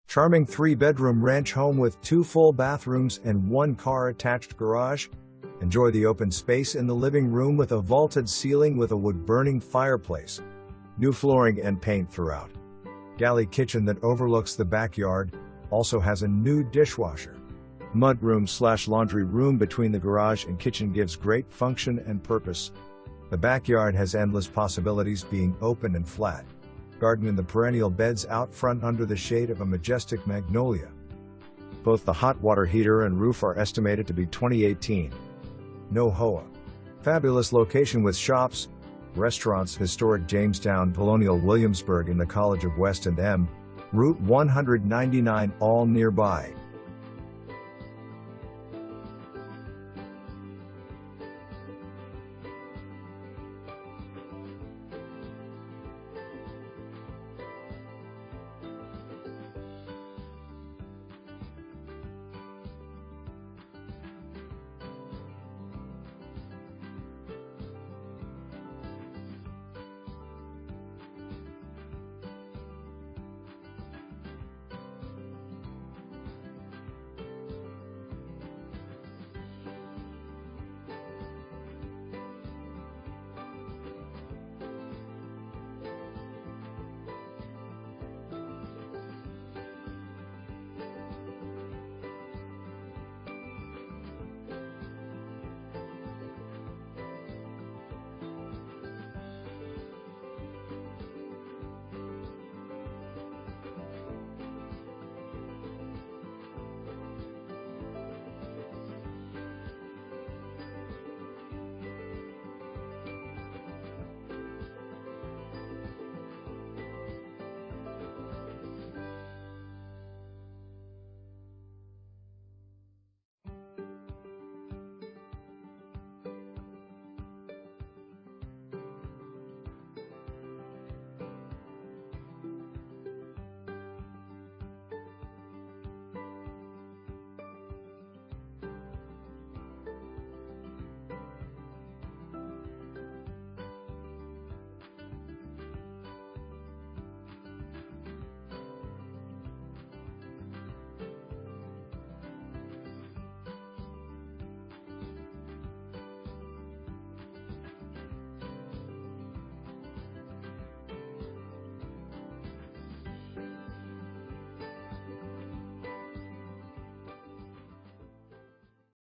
Charming 3-bedroom ranch home with 2 full bathrooms and 1 car-attached garage. Enjoy the open space in the living room with a vaulted ceiling with a wood-burning fireplace. New flooring and paint throughout. Galley kitchen that overlooks the backyard, also has a new dishwasher. Mudroom/laundry room between the garage and kitchen gives great function and purpose. The backyard has endless possibilities, being open and flat. Garden in the perennial beds out front under the shade of a majestic magnolia. Both the hot water heater and roof are estimated to be 2018. No HOA. Fabulous location with shops, restaurants, historic Jamestown, Colonial Williamsburg in the College of W&M, Route 199, all nearby.